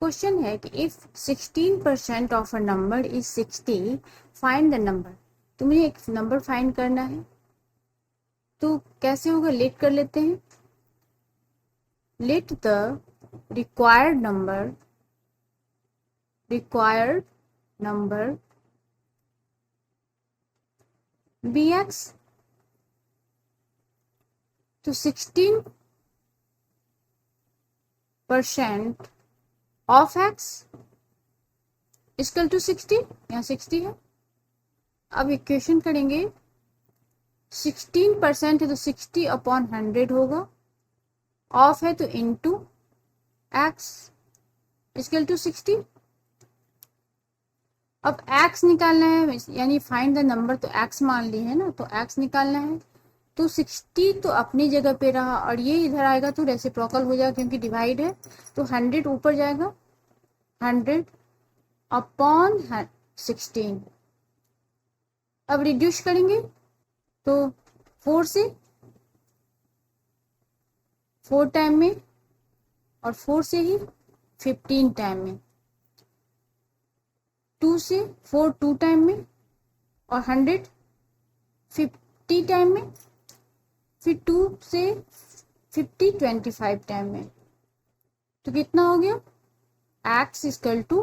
Question है कि if 16% of a number is 60, find the number. तो मुझे एक नंबर फाइंड करना है, तो कैसे होगा, लेट कर लेते हैं। Let the required number be x. तो 16% ऑफ एक्स इक्वल टू 60, यहाँ 60 है। अब इक्वेशन करेंगे, 16% है तो 60/100 होगा, ऑफ है तो इंटू एक्स इक्वल टू 60। अब एक्स निकालना है, यानी फाइंड द नंबर, तो एक्स मान ली है ना, तो एक्स निकालना है। तो 60 तो अपनी जगह पे रहा और ये इधर आएगा तो रेसिप्रोकल हो जाएगा क्योंकि डिवाइड है, तो 100 ऊपर जाएगा, 100/16। अब रिड्यूस करेंगे तो 4 से 4 टाइम में और 4 से ही 15 टाइम में, 2 से 4 2 टाइम में और 100 50 टाइम में, फिर 2 से 50 25 टाइम में। तो कितना हो गया, x equal to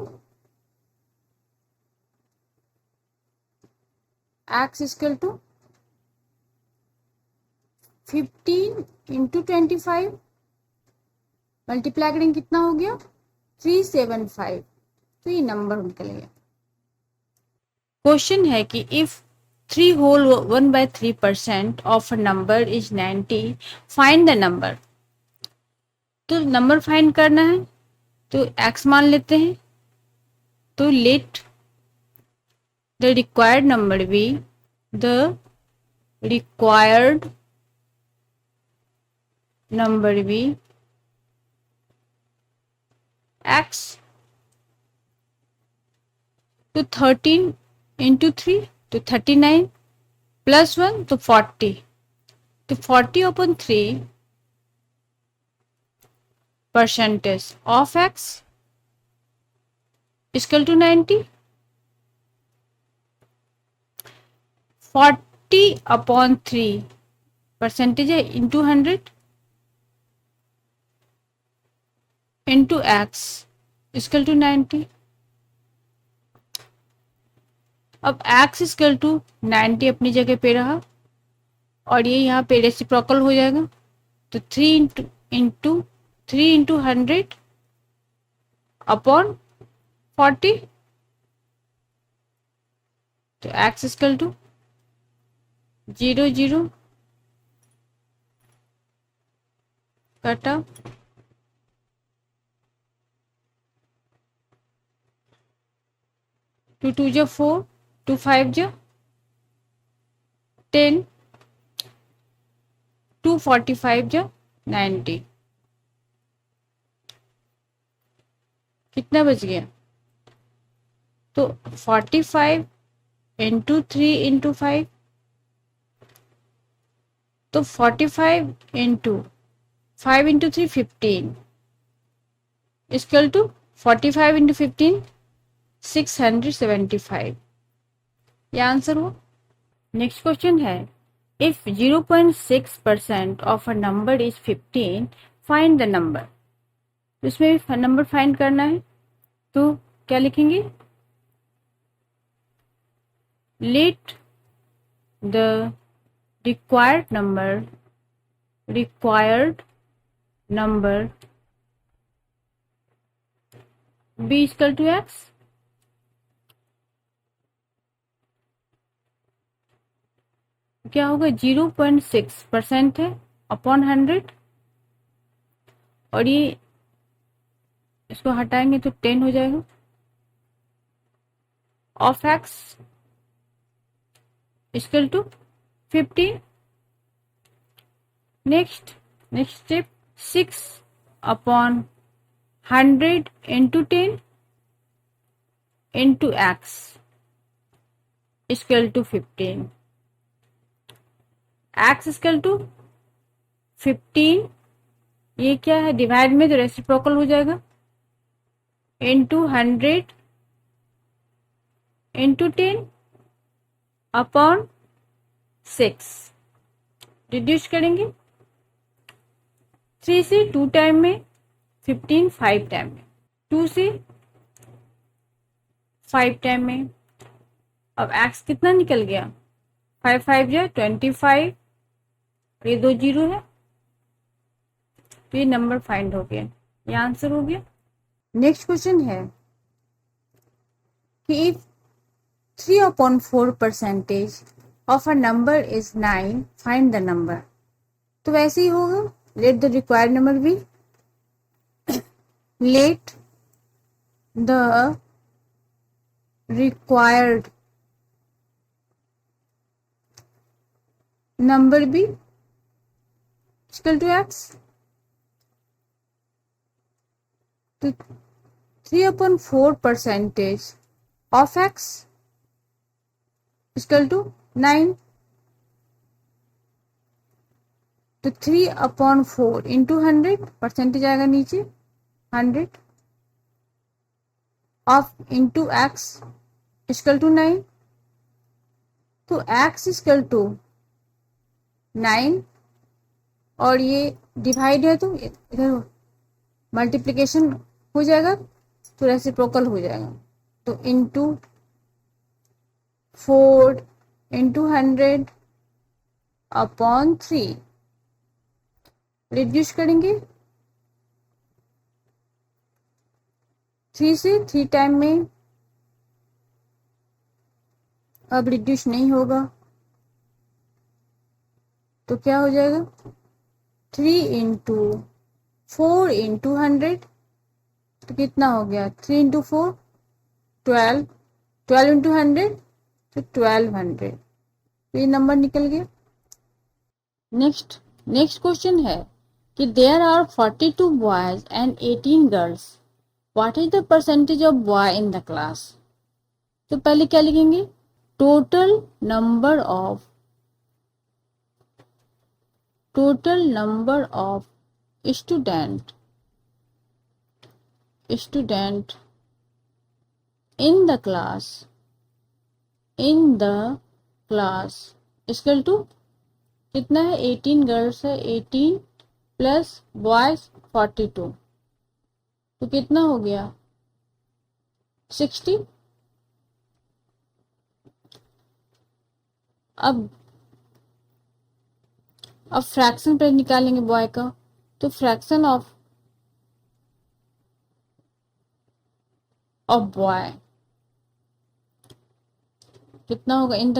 15 into 25, multiply करेंगे कितना हो गया 375। तो ये नंबर निकल गया। क्वेश्चन है कि if 3 whole 1/3% of a number is 90, find the number. तो नंबर फाइंड करना है, तो एक्स मान लेते हैं। तो let the required number be the required number be x। तो 13 इंटू 3 तो 39 प्लस 1 तो 40। तो 40/3 percentage of x equal to 90। 40/3 percentage है into 100 into x equal to 90। अब एक्स इक्वल टू 90 अपनी जगह पे रहा और ये यहाँ पे रेसिप्रोकल हो जाएगा, तो 3 इंटू 100 अपॉन 40। तो एक्स इक्वल टू 0 0 कटा 2 2 जो 4, 2 5 जो 10, 245 जो 90। कितना बच गया, तो 45 इंटू 3 इंटू 5, तो 45 into 5 into 3 15 equal to 45 into 15 675। ये आंसर हुआ। नेक्स्ट क्वेश्चन है, if 0.6% of a number is 15, find the number. इसमें भी नंबर फाइंड करना है, तो क्या लिखेंगे, let the required number be equal to x. क्या होगा, 0.6% है अपॉन 100 और ये इसको हटाएंगे तो 10 हो जाएगा, of x equal to 15। Next step, 6/100 into 10 into x equal to 15। X equal to 15, ये क्या है डिवाइड में, तो रेसिप्रोकल हो जाएगा, इंटू 100 इंटू 10 अपॉन 6। रिड्यूस करेंगे 3 से 2 टाइम में, 15 5 टाइम में, 2 से 5 टाइम में। अब x कितना निकल गया, 5 5 या 25, ये 2 जीरो है, तो ये नंबर फाइंड हो गया, ये आंसर हो गया। नेक्स्ट क्वेश्चन है कि if 3/4% of a number is 9, find the number. तो वैसे ही होगा, let the required number be, let the required number be equal to x। तो 3/4% of x equal to 9। तो 3/4 इंटू 100, परसेंटेज आएगा नीचे 100, of into x equal to 9। तो x equal to 9 और ये डिवाइड है तो इधर मल्टीप्लिकेशन हो जाएगा, तो रेसिप्रोकल हो जाएगा। तो इंटू 4 इंटू 100 अपॉन 3, रिड्यूस करेंगे 3 से 3 टाइम में, अब रिड्यूस नहीं होगा, तो क्या हो जाएगा 3 इंटू 4 इंटू 100, तो कितना हो गया 3 इंटू 4 12, 12 इंटू 100 तो 1200, तो ये नंबर निकल गया। नेक्स्ट क्वेश्चन है कि there are 42 boys and 18 girls, what is the percentage of boy in the class. तो पहले क्या लिखेंगे, total number of student in the class equal to कितना है, 18 गर्ल्स है, 18 प्लस बॉयज 42, तो कितना हो गया 60। अब फ्रैक्शन पर निकालेंगे बॉय का, तो फ्रैक्शन ऑफ बॉय कितना होगा इन द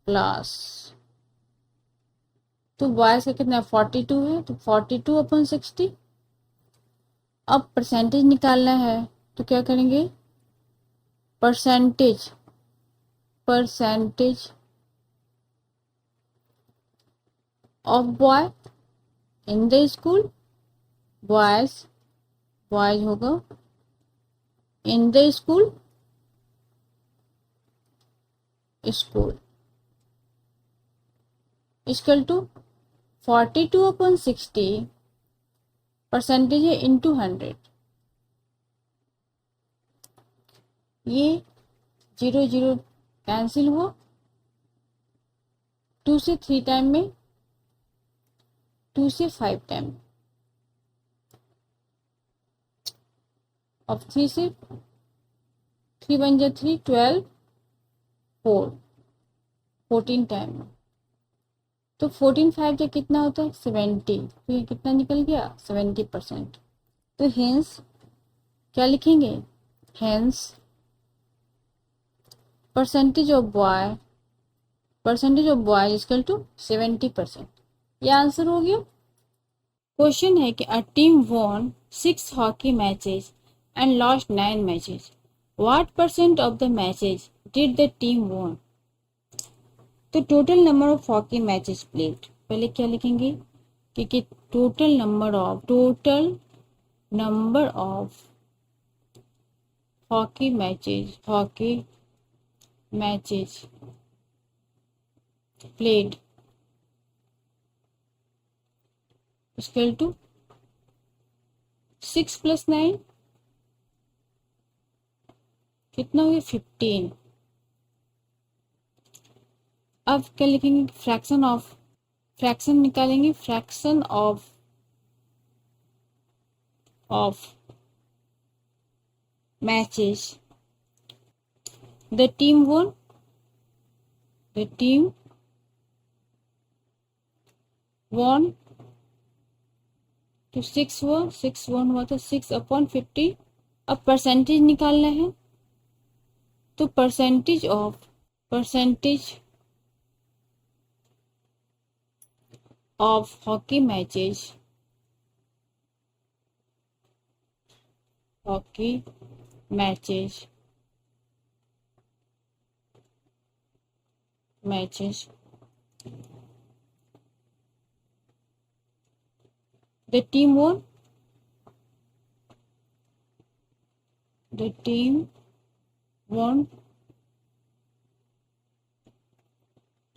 क्लास, तो बॉयज का कितना 42 है, तो 42/60। अब परसेंटेज निकालना है, तो क्या करेंगे, percentage of boy in the school, boys होगा in the school equal to 42/60, percentage है इंटू 100, ये 0 0 कैंसिल हुआ, 2 से 3 टाइम में, 2 से 5 टाइम, अब 3 से 3 बन जाए 3, 12 4 14 टाइम में, तो 14 5 का कितना होता है 70, तो ये कितना निकल गया 70%। तो हेंस क्या लिखेंगे, hence percentage of boy equal to 70%, ये आंसर हो गया। क्वेश्चन है कि a team won 6 hockey matches and lost 9 matches, what percent of the matches did the team won. तो total number of hockey matches played, पहले क्या लिखेंगे कि total number of hockey matches played equal to 6 + 9 कितना हो गया 15। अब क्या लिखेंगे, फ्रैक्शन निकालेंगे, fraction of matches. The team won तो 6 हुआ तो 6/50। अब परसेंटेज निकालना है, तो percentage of hockey matches the team won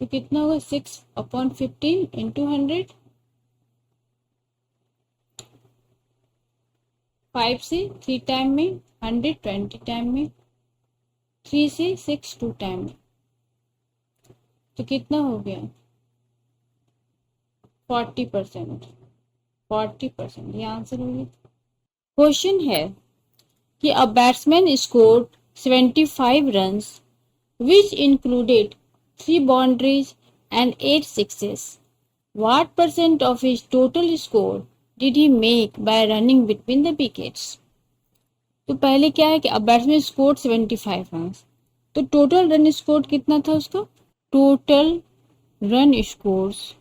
तो कितना होगा 6/15 इंटू 100। 5 से 3 टाइम में, 120 टाइम में, 3 से 6 2 टाइम में, तो कितना हो गया 40%। ये आंसर हो गया। क्वेश्चन है कि a batsman scored 75 runs which included 3 boundaries and 8 sixes. What percent of his total score did he make by running between the wickets? तो पहले क्या है कि अब बैट्समैन स्कोर 75 रन, तो टोटल रन स्कोर कितना था उसका, total run scores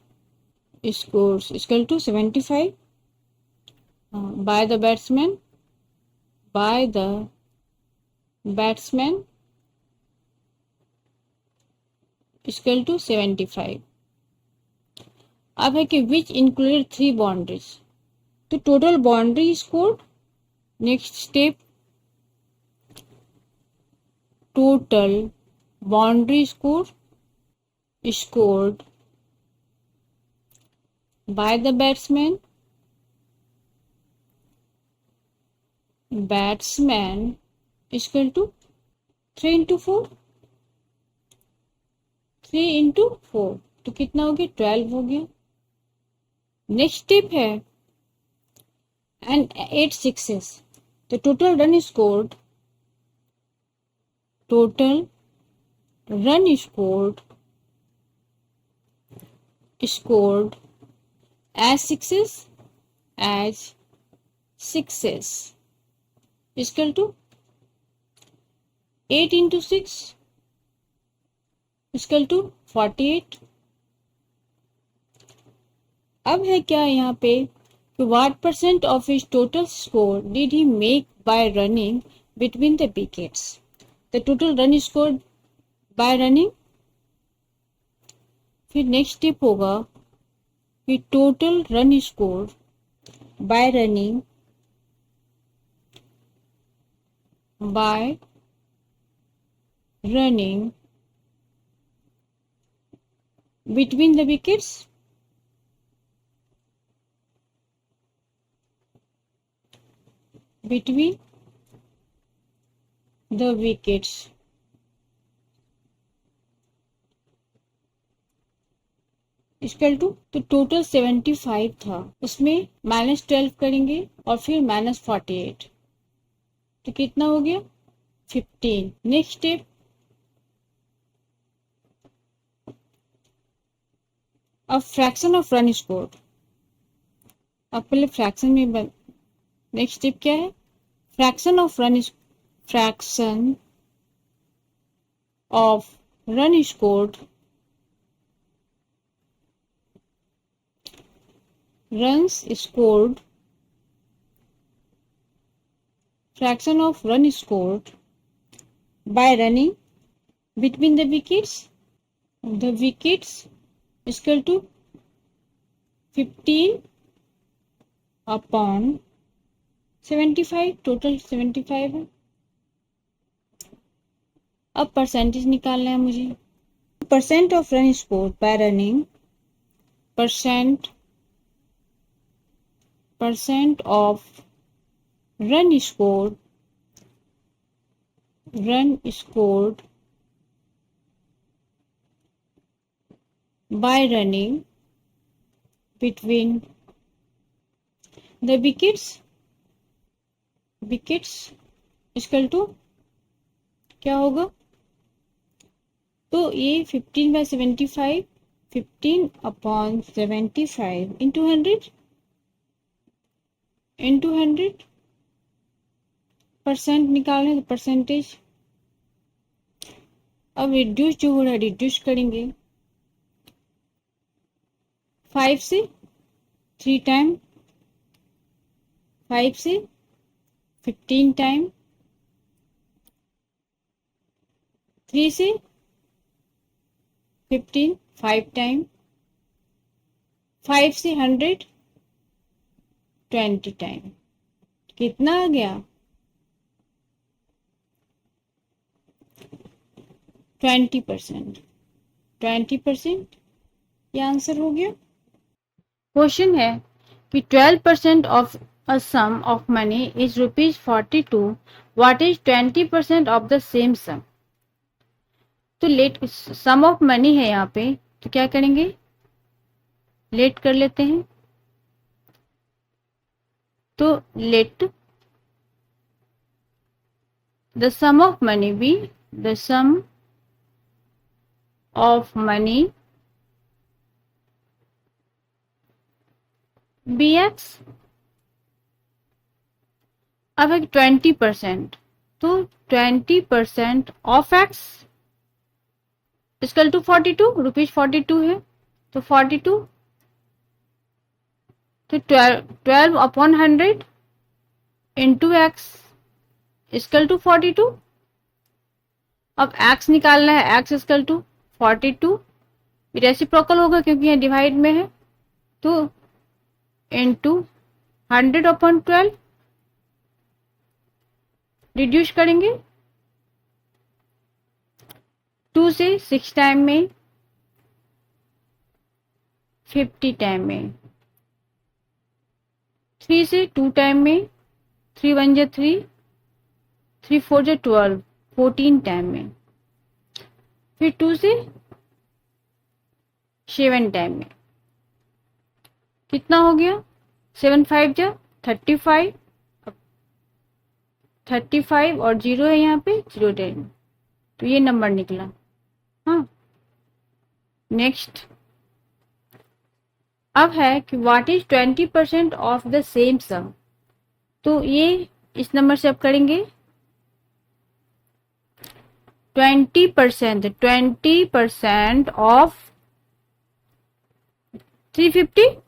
equal to 75 by the batsman equal to 75। अब है कि विच इंक्लूडेड 3 बाउंड्रीज, तो total boundary score, next step total boundary scored by the batsman equal to 3 into 4 तो कितना हो गया 12 हो गया। नेक्स्ट स्टेप है एंड 8 सिक्सेस, तो total run scored as sixes equal to 8 into 6 equal to 48। अब है क्या यहाँ पे कि what percent of his total score did he make by running between the wickets, the total run score by running. फिर next step होगा कि total run score by running between the wickets, equal to, तो टोटल 75 था, उसमें -12 करेंगे और फिर -48 तो कितना हो गया 15। नेक्स्ट स्टेप अब फ्रैक्शन ऑफ रन स्कोर्ड, अब पहले फ्रैक्शन में नेक्स्ट स्टेप क्या है, fraction of run scored fraction of run scored by running between the wickets equal to 15/75, total 75 है। अब परसेंटेज निकालना है मुझे, percent of run scored by running, percent of run scored by running between the wickets equal to क्या होगा? तो ये 15/75, 15/75 into 100% निकालना है, परसेंटेज। अब रिड्यूस जो हो रहा है रिड्यूस करेंगे 5 से 3 टाइम, 5 से 15 टाइम, 3 से 15 5 टाइम, 5 से 100 20 टाइम। कितना आ गया? 20%। 20% ये आंसर हो गया। क्वेश्चन है कि 12% of a sum of money is ₹42। What is 20% of the same sum? तो लेट सम ऑफ मनी है यहाँ पे, तो क्या करेंगे? लेट कर लेते हैं। तो let the sum of money be the sum of money be x. अब है 20%, तो 20% ऑफ एक्स इक्वल टू 42, ₹42 है, तो 42, तो 12/100 इंटू एक्स इक्वल टू 42। अब एक्स निकालना है, एक्स इक्वल टू 42, रेसिप्रोकल होगा क्योंकि यहाँ डिवाइड में है, तो इंटू 100/12 रिड्यूस करेंगे 2 से 6 टाइम में, 50 टाइम में, 3 से 2 टाइम में, 3 1 जा 3, 3 4 जा 12, 14 टाइम में, फिर 2 से 7 टाइम में। कितना हो गया? 7 5 जा 35, 35 और 0 है यहाँ पे 0 10, तो ये नंबर निकला। हाँ, नेक्स्ट अब है कि what is 20% of the same sum. तो ये इस नंबर से अब करेंगे 20% ऑफ 350।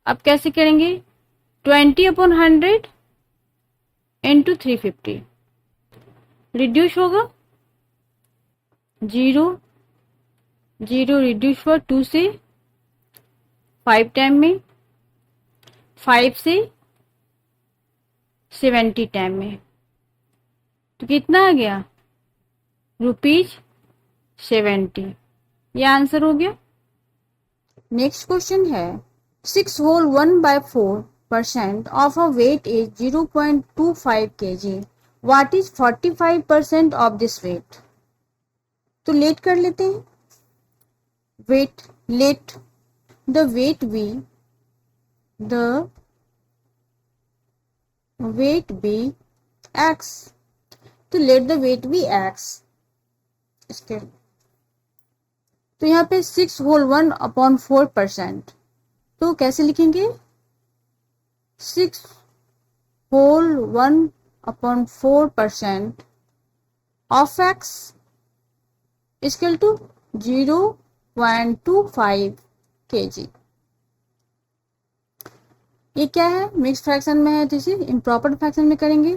अब कैसे करेंगे? 20/100 इंटू 350 रिड्यूस होगा 0 0 रिड्यूस हुआ 2 से 5 टाइम में, 5 से 70 टाइम में, तो कितना आ गया? ₹70। ये आंसर हो गया। नेक्स्ट क्वेश्चन है 6 whole 1/4% of a weight is 0.25 kg. What is 45% of this weight? तो लेट कर लेते हैं। Weight let the weight be x, तो let the weight be x। इसके तो यहाँ पे 6 whole 1/4%, तो कैसे लिखेंगे? 6 whole 1/4% of x equal to 0.25 kg। ये क्या है? मिक्स फ्रैक्शन में है, जैसे इम्प्रॉपर फ्रैक्शन में करेंगे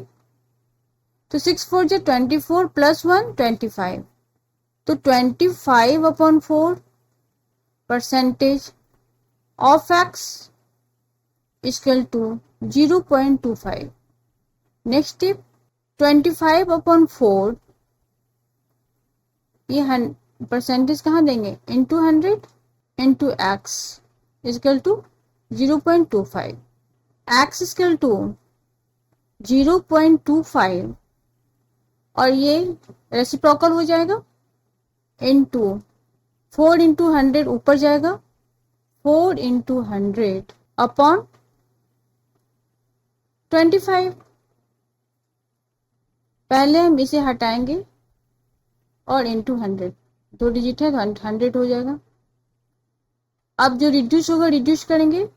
तो 6 4 जो 24 प्लस 1 25, तो 25/4 of x equal to 0.25। Next step 25/4 ये परसेंटेज कहाँ देंगे? Into 100 into x equal to 0.25। X equal to 0.25 और ये रेसिप्रोकल हो जाएगा इनटू 4 इंटू 100 ऊपर जाएगा 4 इंटू 100 अपॉन 25। पहले हम इसे हटाएंगे और इंटू 100, 2 डिजिट है तो 100 हो जाएगा। अब जो रिड्यूस होगा रिड्यूस करेंगे,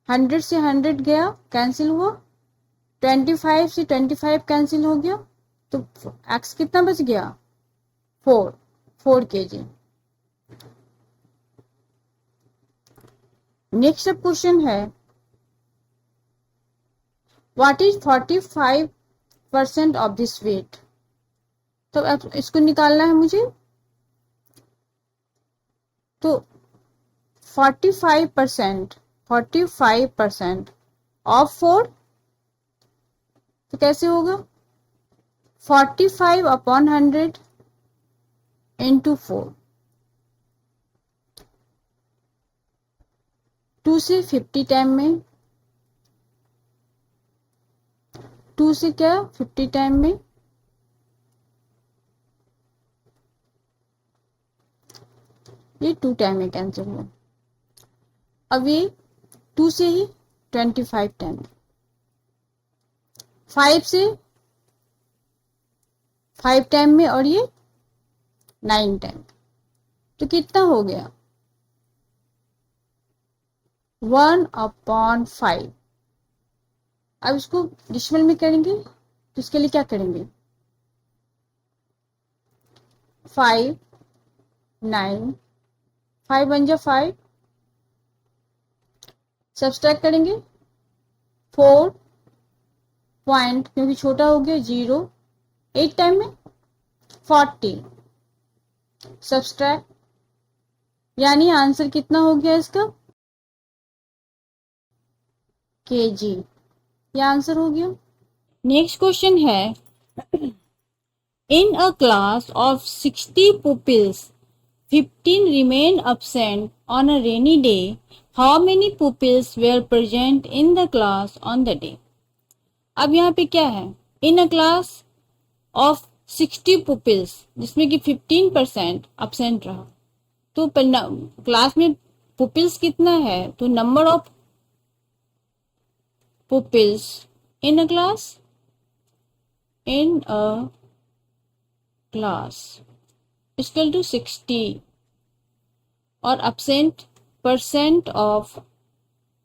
100 से 100 गया कैंसिल हुआ, 25 से 25 कैंसिल हो गया, तो एक्स कितना बच गया 4 kg। नेक्स्ट अब क्वेश्चन है what is 45% of this weight. तो अब इसको निकालना है मुझे। तो 45% ऑफ 4, तो कैसे होगा 45 अपॉन 100 इंटू 4, 2 से 50 टाइम में, 2 से क्या 50 टाइम में, ये 2 टाइम में कैंसिल हुआ। अब ये 2 से ही 25 टाइम, 5 से 5 टाइम में और ये 9 टाइम, तो कितना हो गया 1/5। अब इसको डिसिमल में करेंगे तो इसके लिए क्या करेंगे 5 9 5 बन जा 5, सब्सट्रैक्ट करेंगे 4 पॉइंट क्योंकि छोटा हो गया 0, 8 टाइम में 40 सब्सट्रैक्ट, यानी आंसर कितना हो गया इसका kg, ये आंसर हो गया। नेक्स्ट क्वेश्चन है इन अ class of 60 pupils 15 remain absent on a rainy day. How many pupils were present in the class on the day? अब यहाँ पे क्या है इन अ क्लास ऑफ 60 pupils जिसमें कि 15% absent रहा, तो क्लास में pupils कितना है, तो number of pupils in a class equal to 60 और absent percent of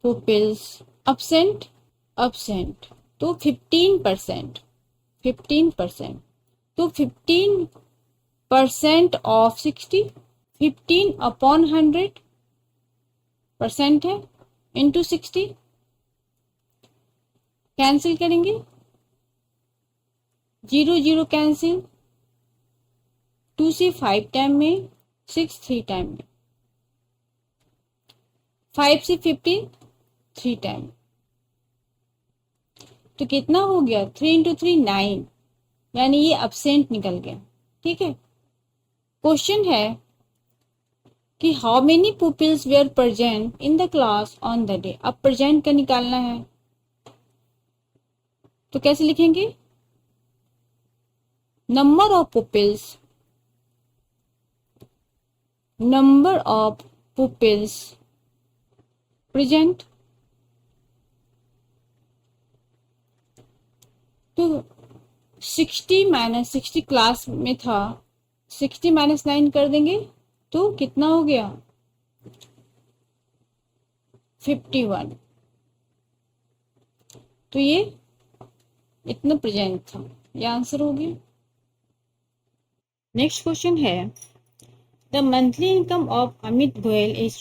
pupils absent तो 15%, तो 15% ऑफ 60, 15 अपॉन 100 परसेंट है इंटू 60, कैंसिल करेंगे 0 0 कैंसिल, 2 से 5 टाइम में, 6 3 टाइम में, 5 से 15 3 टाइम, तो कितना हो गया 3 इंटू 3 9, यानी ये अब्सेंट निकल गया। ठीक है, क्वेश्चन है कि how many pupils were present in the class on the day. अब प्रेजेंट का निकालना है, तो कैसे लिखेंगे नंबर ऑफ पुपिल्स प्रेजेंट, तो 60 माइनस 60 क्लास में था, 60 माइनस 9 कर देंगे तो कितना हो गया 51, तो ये इतना प्रेजेंट था, ये आंसर हो गया। नेक्स्ट क्वेश्चन है the monthly income of Amit Goyal is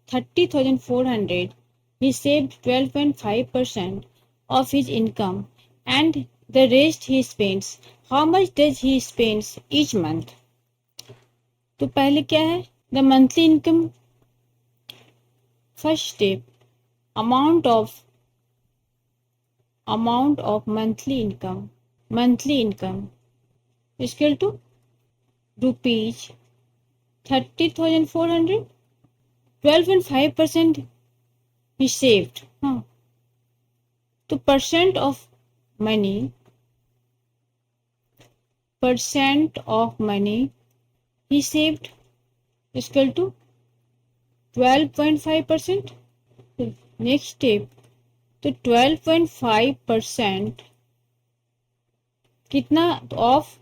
₹30,400. He saved 12.5% of his income and the rest he spends. How much does he spends each month? तो पहले क्या है the monthly income, first step amount of monthly income equal to ₹30,400, 12.5% he saved, हाँ, तो percent of money, percent of money he saved is equal to 12.5%. Next step, तो 12.5% कितना of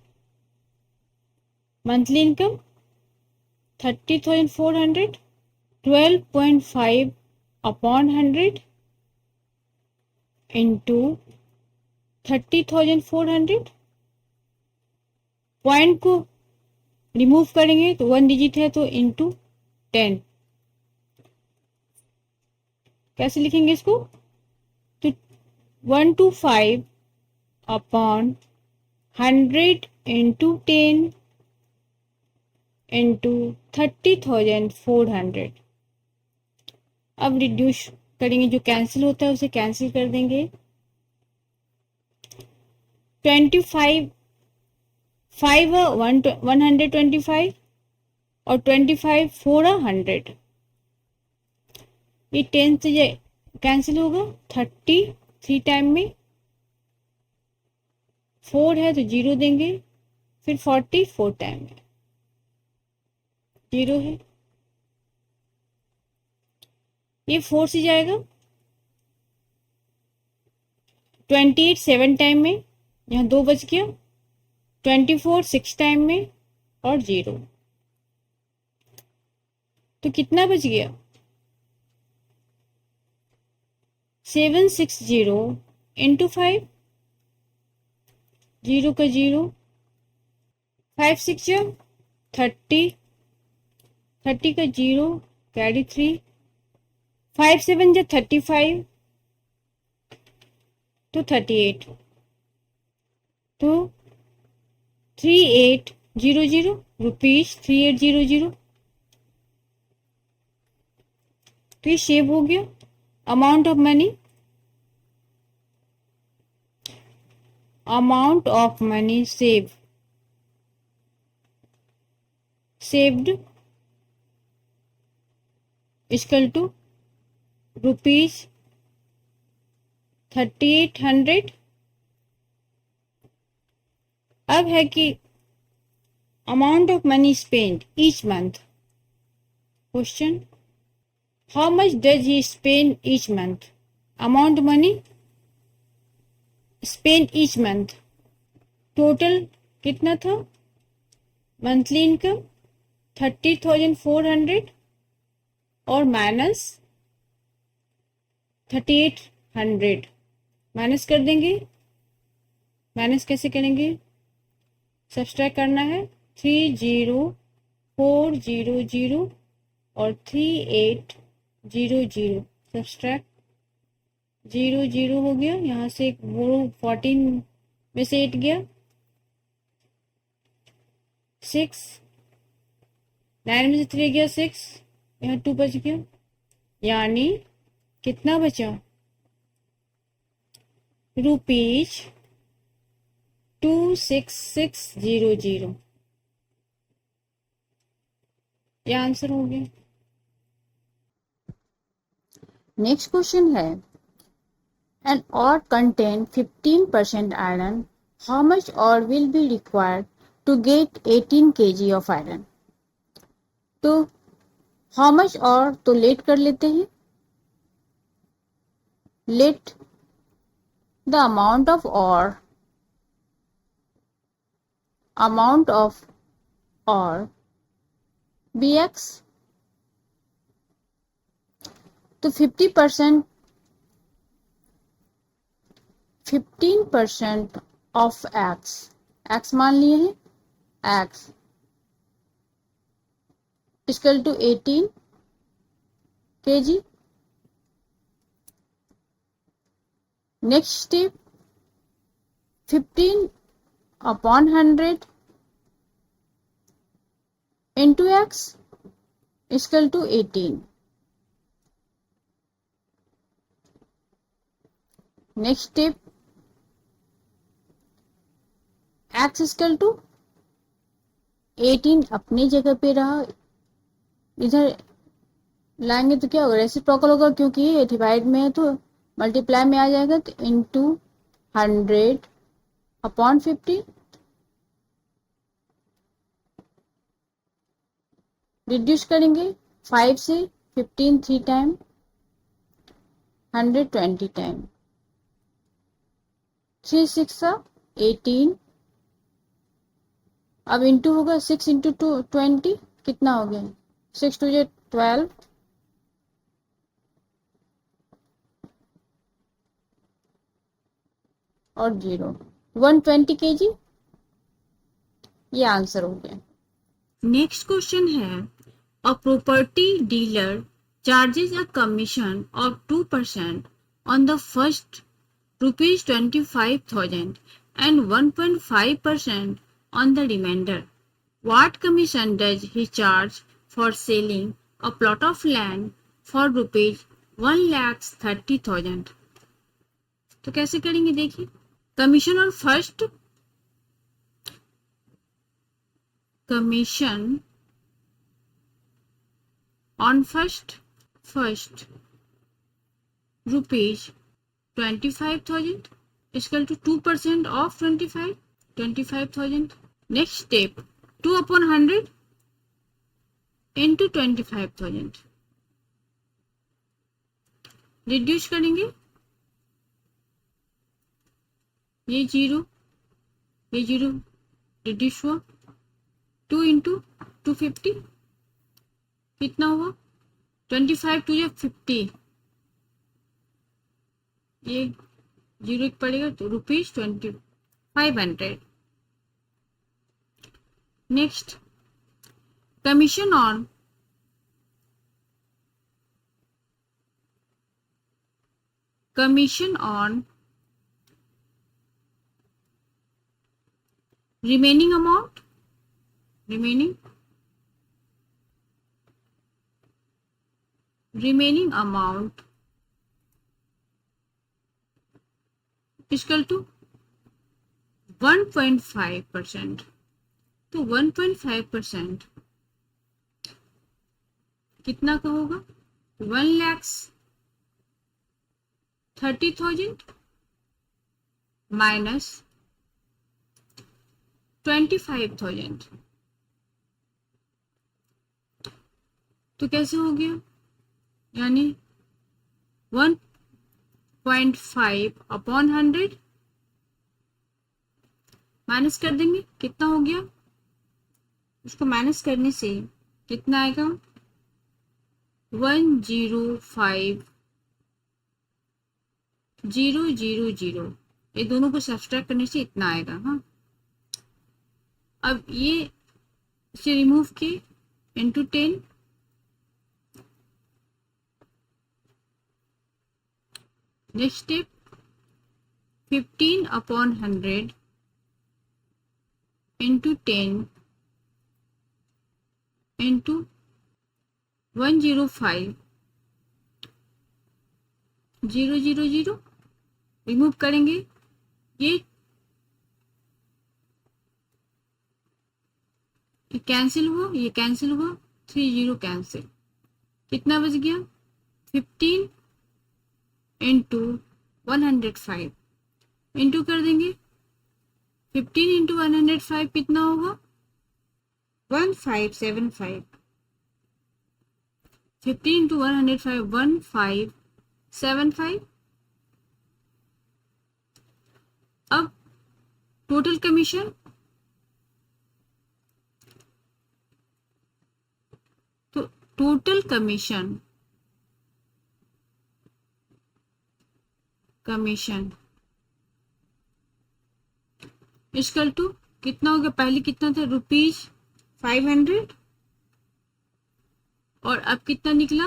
monthly income 30,400, 12.5 upon 100 into 30,400। Point को remove करेंगे तो 1 digit है तो into 10। कैसे लिखेंगे इसको, तो 125 अपॉन 100 इंटू 10 इंटू 30,400। अब रिड्यूस करेंगे, जो कैंसिल होता है उसे कैंसिल कर देंगे। 25 5 125 और 25 4 100, ये 10 से कैंसिल होगा। 30 3 टाइम में 4 है तो 0 देंगे, फिर 40 4 टाइम में 0 है, ये 4 से जाएगा। 28 7 टाइम में, यहाँ 2 बच गया। 24 6 टाइम में और 0, तो कितना बच गया 760 इंटू 5, 0 का 0, 5 6 जा 30, 30 का 0 कैरी 3, 5 7 जा 35 तो 38, तो 3800 रुपीज 3800, तो ये सेव हो गया। Amount of money, amount of money saved equal to rupees 3800। अब है कि amount of money spend each month. Question, how much does he spend each month? Amount money spend each month, total कितना था? Monthly income 30,400 और minus 3800 minus कर देंगे। Minus कैसे करेंगे, सब्सट्रैक्ट करना है। 30,400 और 3800 सब्सट्रैक्ट 0 हो गया। यहाँ से एक 14 में से 8 गया, 6 9 में से 3 गया 6, यहाँ 2 बच गया, यानी कितना बचा रुपीज 26600। यह आंसर हो गया। नेक्स्ट क्वेश्चन है, an ore contain 15% iron, how much ore will be required to get 18 kg of iron? तो how much ore तो लेट कर लेते हैं। let the amount of ore be x, तो 15% ऑफ x मान लिए हैं, x equal to 18 kg। Next step, 15 upon 100 into x equal to 18। Next step, x equal to 18 अपनी जगह पे रहा, इधर लाएंगे तो क्या होगा, रेसिप्रोकल होगा, क्योंकि ये डिवाइड में है तो मल्टीप्लाई में आ जाएगा, तो इंटू 100 अपॉन 50, रिड्यूस करेंगे 5 से 15 3 टाइम, 120 टाइम, 3 6 18, अब इंटू होगा 6 इंटू 20, कितना हो गया 6 2 12 और 0 120 kg, ये आंसर हो गया। नेक्स्ट क्वेश्चन है, a property dealer charges a commission of 2% on the first ₹25,000 and 1.5% on the remainder. What commission does he charge for selling a plot of land for ₹1,30,000? तो कैसे करेंगे देखिए, कमीशन और first, commission on first ₹25,000 equal to 2% of 25,000. Next step, 2 upon 100 into 25,000. Reduce करेंगे, ये zero reduce हुआ, 2 into 250, कितना हुआ 25 टू 50, ये जीरो पड़ेगा तो ₹2500। Next, commission on remaining amount equal to 1.5%। तो 1.5% कितना का होगा 1,30,000 माइनस 25,000, तो कैसे हो गया, यानी 1.5 अपॉन 100 माइनस कर देंगे, कितना हो गया, उसको माइनस करने से कितना आएगा 105,000, ये दोनों को सब्सट्रैक्ट करने से इतना आएगा। हाँ, अब ये इसे रिमूव किए, into 10, next step 15 upon 100 into 10 into 105,000, remove करेंगे, ये कैंसिल हुआ, ये कैंसिल हुआ, 30 कैंसिल, कितना बच गया 15 इंटू 105, इंटू कर देंगे 15 इंटू 105 कितना होगा 1575, 15 इंटू 105 1575। अब टोटल कमीशन, तो टोटल कमीशन इक्वल टू कितना हो गया, पहले कितना था ₹500 और अब कितना निकला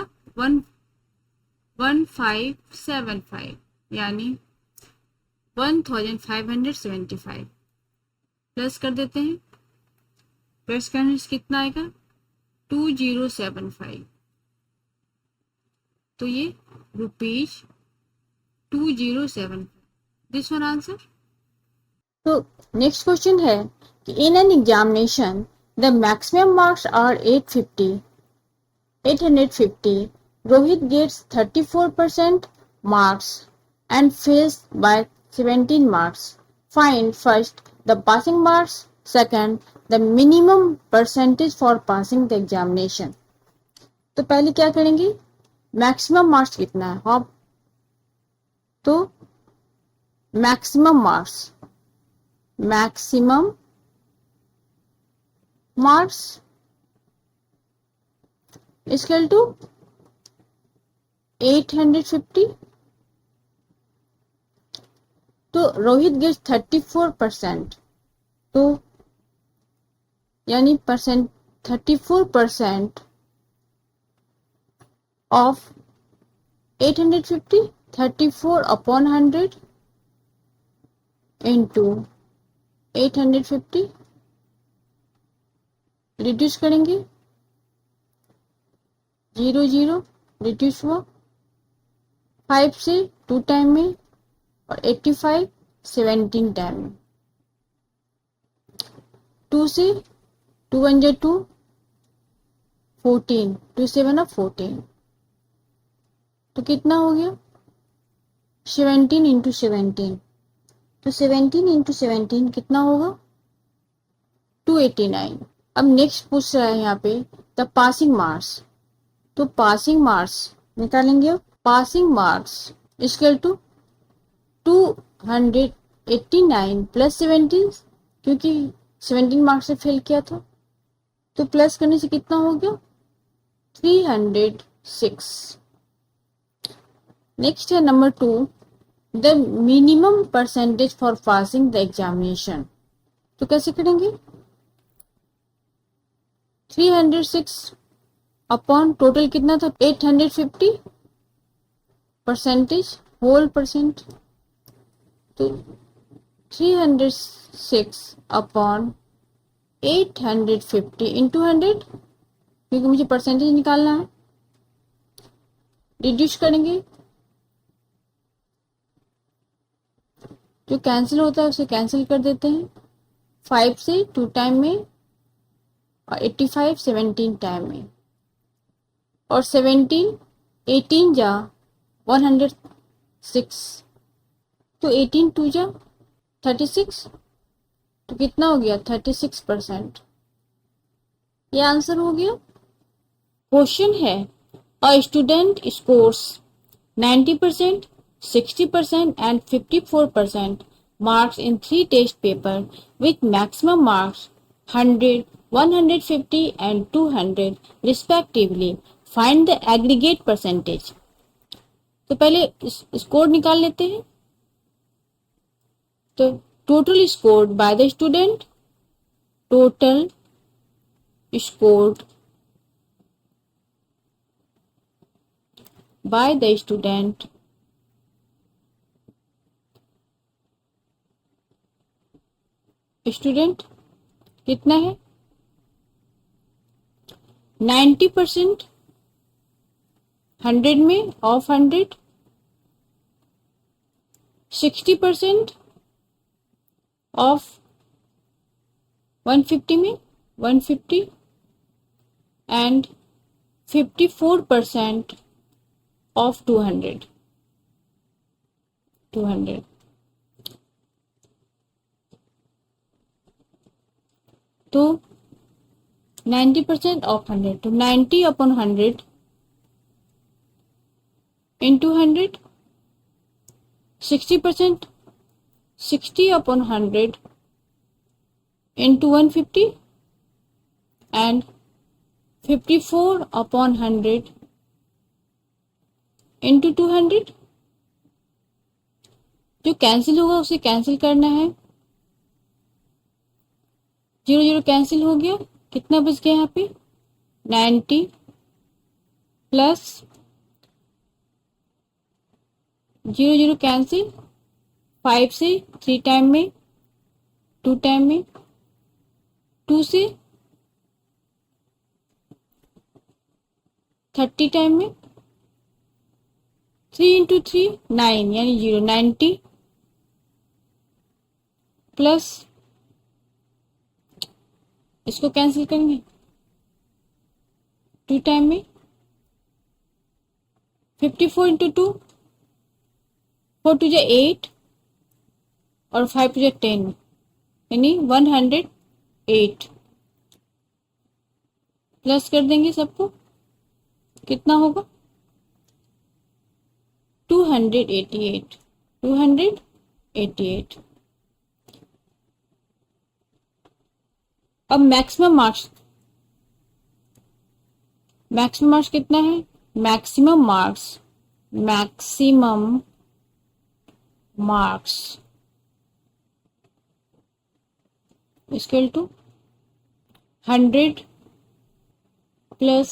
1575, यानी 1575 प्लस कर देते हैं, प्लस करने से कितना आएगा 2075, तो ये ₹2075, दिस वन आंसर। तो नेक्स्ट क्वेश्चन है कि in an examination the maximum marks are 850, Rohit gets 34% marks and fails by 17 marks. Find first the passing marks, second the minimum percentage for passing the examination. तो पहले क्या करेंगे, maximum marks कितना है, हाँ तो मैक्सिमम मार्क्स इक्वल टू 850. तो Rohit gets 34%, तो यानी percent 34% of 850, 34 upon 100 into 850, reduce करेंगे 0 0 रिड्यूस हुआ, 5 से 2 टाइम में और 85 17 टाइम में, 2 से 2 1 जा 2 14 2 7 14, तो कितना हो गया 17 इंटू 17, तो 17 इंटू 17 कितना होगा 289. अब नेक्स्ट पूछ रहा है यहाँ पे द पासिंग मार्क्स, तो पासिंग मार्क्स निकालेंगे. Passing marks equal to 289 plus 17, क्योंकि 17 मार्क्स से फेल किया था, तो प्लस करने से कितना हो गया 306. नेक्स्ट है number 2, the minimum percentage for passing the examination. तो कैसे करेंगे, 306 अपॉन टोटल कितना था 850 परसेंटेज होल परसेंट, तो 306 अपॉन 850 इंटू 100, क्योंकि मुझे परसेंटेज निकालना है. रिड्यूस करेंगे, जो कैंसिल होता है उसे कैंसिल कर देते हैं, 5 से 2 टाइम में और 85 17 टाइम में, और 17 18 जा 106, तो 18 2 जा 36, तो कितना हो गया 36%. ये आंसर हो गया. क्वेश्चन है a student scores 90%, 60% and 54% marks in 3 test paper with maximum marks 100, 150 and 200 respectively. Find the aggregate percentage. तो पहले स्कोर निकाल लेते हैं. तो total scored by the student, total scored by the student कितना है 90% 100 में ऑफ 100, 60% ऑफ 150 में 150 एंड 54% ऑफ 200. तो 90% ऑफ 100, तो 90 upon 100 into 100, 60% 60 upon 100 into 150 and 54 upon 100 into 200. जो कैंसिल होगा उसे कैंसिल करना है, 0 0 कैंसिल हो गया, कितना बच गया यहाँ पे 90 प्लस 0 0 कैंसिल, 5 से 3 टाइम में 2 टाइम में, 2 से 30 टाइम में, 3 इंटू 3 9 यानी 0 90 प्लस इसको कैंसिल करेंगे 2 टाइम में, 54 इंटू 2 4 2 जा 8 और 5 टू 10 यानी 108 प्लस कर देंगे सबको, कितना होगा 288 288। अब मैक्सिमम मार्क्स कितना है, maximum marks equal to 100 plus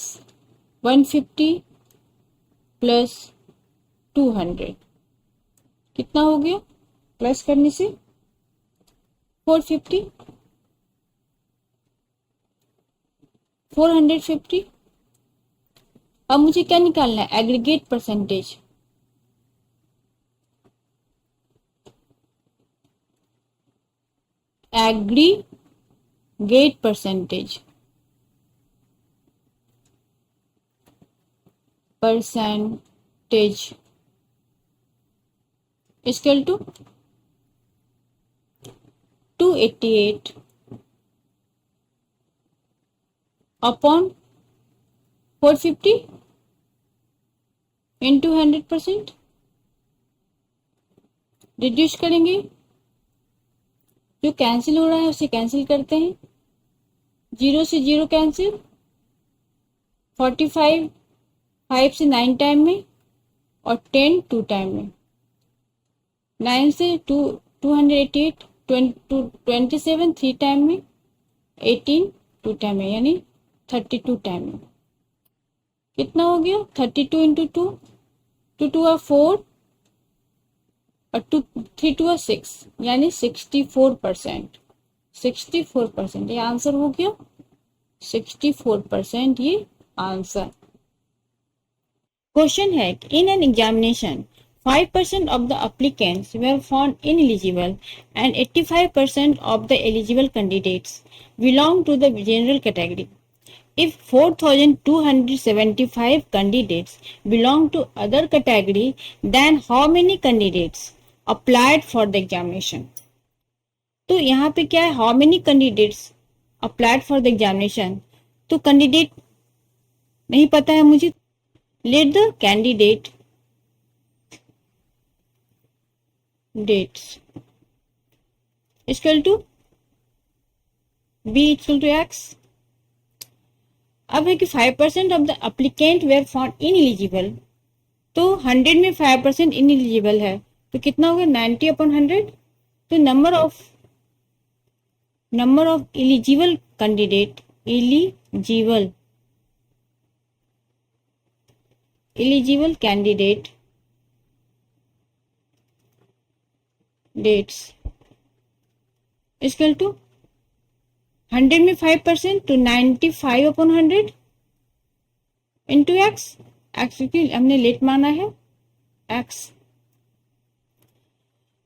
150 plus 200, कितना हो गया प्लस करने से 450 450। अब मुझे क्या निकालना है, aggregate percentage. Aggregate percentage equal to 288 upon 450 into 100%। Reduce करेंगे, जो कैंसिल हो रहा है उसे कैंसिल करते हैं, 0 से 0 कैंसिल, 45 5 से 9 टाइम में और 10 2 टाइम में, 9 से 288 27 3 टाइम में, 18 2 टाइम में यानी 32 टाइम में। कितना हो गया 32 इंटू 2, 2 2 are 4 और 2 3 2 are 6 यानी 64%। 64% ये आंसर हो गया, 64% ये आंसर। क्वेश्चन है इन an examination 5% of the applicants were found ineligible and 85% of the eligible candidates belong to the general category. If 4,275 candidates belong to other category, then how many candidates applied for the examination? तो यहाँ पे क्या है, how many candidates applied for the examination, तो candidate नहीं पता है मुझे, let the candidate dates equal to b equal to x। अब है कि 5% of the applicant were found ineligible, तो 100 में 5% इनएलिजिबल है तो कितना होगा 90 अपॉन 100। तो number of eligible candidate eligible candidate dates equal to 100 में 5% तो 95 अपॉन 100 इंटू एक्स, एक्स की हमने लेट माना है एक्स।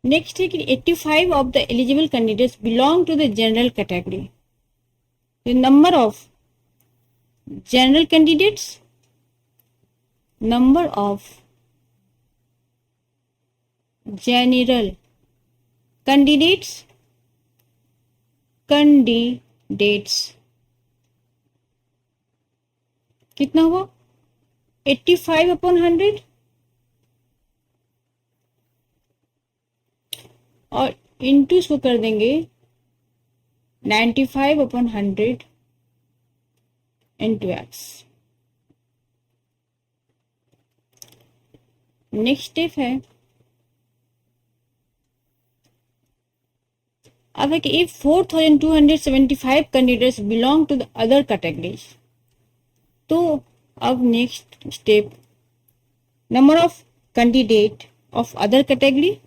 नेक्स्ट है कि 85 of the eligible candidates belong to the general category. The number of general candidates, number of general candidates कितना हुआ 85 अपॉन 100 और इंटू इसको कर देंगे 95 upon 100 into x. Next step है, अब है कि if 4,275 candidates belong to the other categories, तो अब next step number of candidate of other category,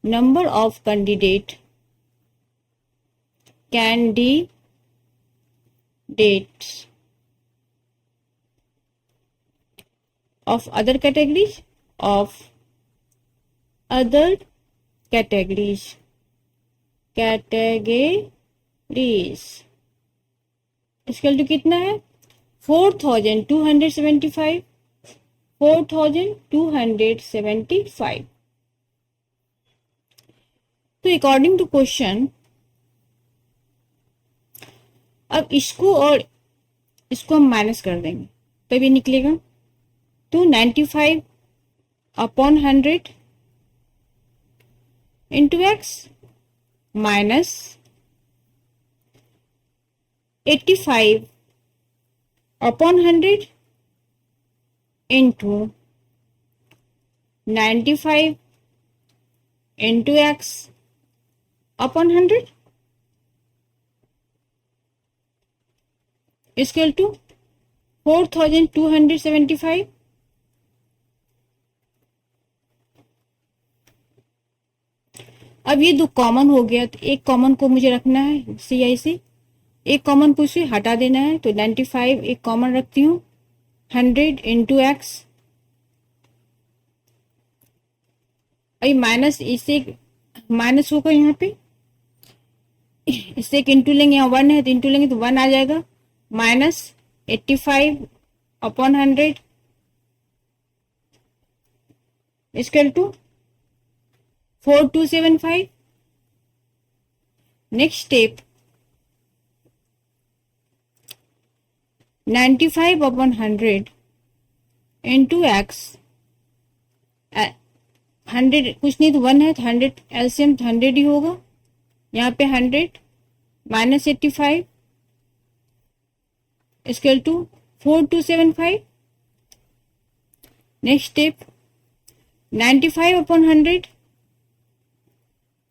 number of candidates of other categories इसका टू कितना है 4,275। तो अकॉर्डिंग टू क्वेश्चन अब इसको और इसको हम माइनस कर देंगे तब ये निकलेगा। तो 95 upon 100 into x minus 85 upon 100 into 95 into x upon 100 equal to 4275। अब ये दो कॉमन हो गया तो एक कॉमन को मुझे रखना है CI से, एक कॉमन को इसे हटा देना है। तो 95 एक कॉमन रखती हूँ, 100 इंटू एक्स, अभी माइनस इसे माइनस होगा यहाँ पे, इससे एक इंटू लेंगे, यहाँ 1 है तो इंटू लेंगे तो 1 आ जाएगा, minus 85 upon 100 equal to 4275। Next step 95 upon 100 into x, 100 कुछ नहीं तो 1 है तो 100 एलसीएम तो 100 ही होगा, यहाँ पे 100 minus 85 equal to 4275। Next step 95 upon 100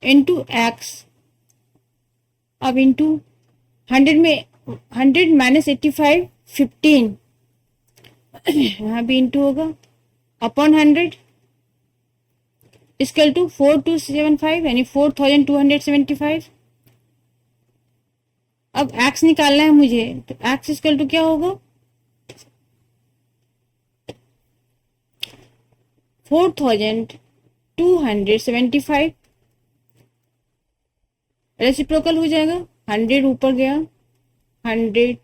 into x, अब इंटू 100 में 100 माइनस 85 15, यहाँ भी इंटू होगा अपॉन 100 इक्वल टू 4275 यानी 4275। अब एक्स निकालना है मुझे तो एक्स इक्वल टू क्या होगा 4275, रेसिप्रोकल हो जाएगा, 100 ऊपर गया 100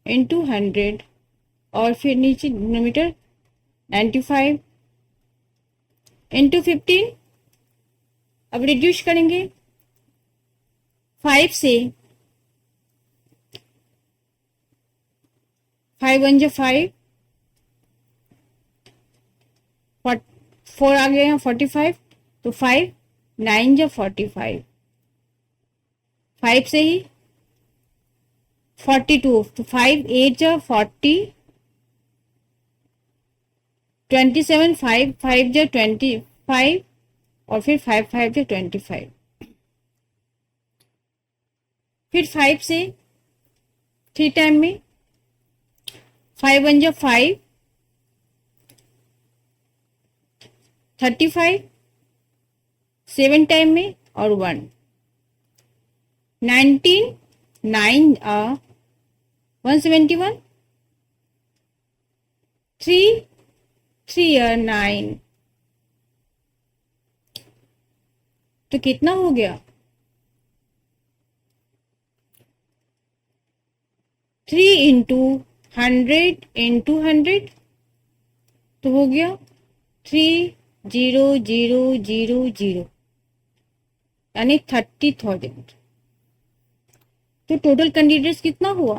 इंटू 100 और फिर नीचे डिनोमिनेटर 95 इंटू 15। अब रिड्यूस करेंगे 5 से, 5 1 जा 5, 4 आ गया यहाँ 45, तो 5 9 जा 45, 5 से ही 42, तो 5 8 जा 40, 27, 5 5 जा 25 और फिर 5 5 जा 25, फिर 5 से 3 टाइम में, 5 1 जा 5, 35 7 टाइम में और 1, 19 9 171, 3 3 9, तो कितना हो गया 3 इंटू 100 इंटू 100, तो हो गया 30,000 यानी 30,000। तो टोटल कैंडिडेट्स कितना हुआ,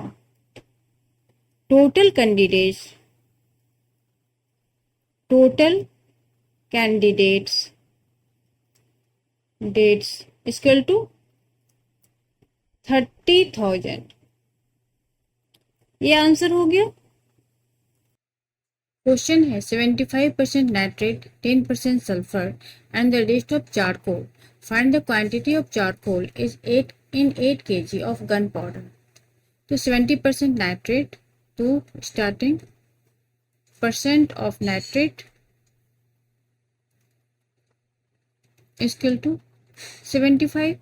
total candidates dates equal to 30,000। ये आंसर हो गया। क्वेश्चन है 75% nitrate, 10% sulphur and the rest of charcoal, find the quantity of charcoal is 8 kg of gunpowder. तो 70% नाइट्रेट, तो starting percent of nitrate equal to 75,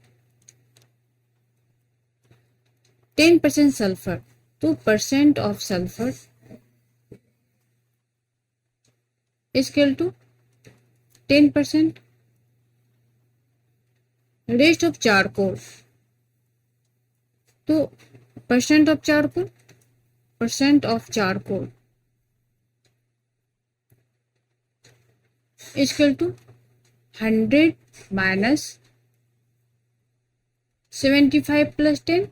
10% sulphur, तो percent of sulphur equal to 10%, rest of charcoal, तो percent of charcoal equal to 100 minus 75 plus 10,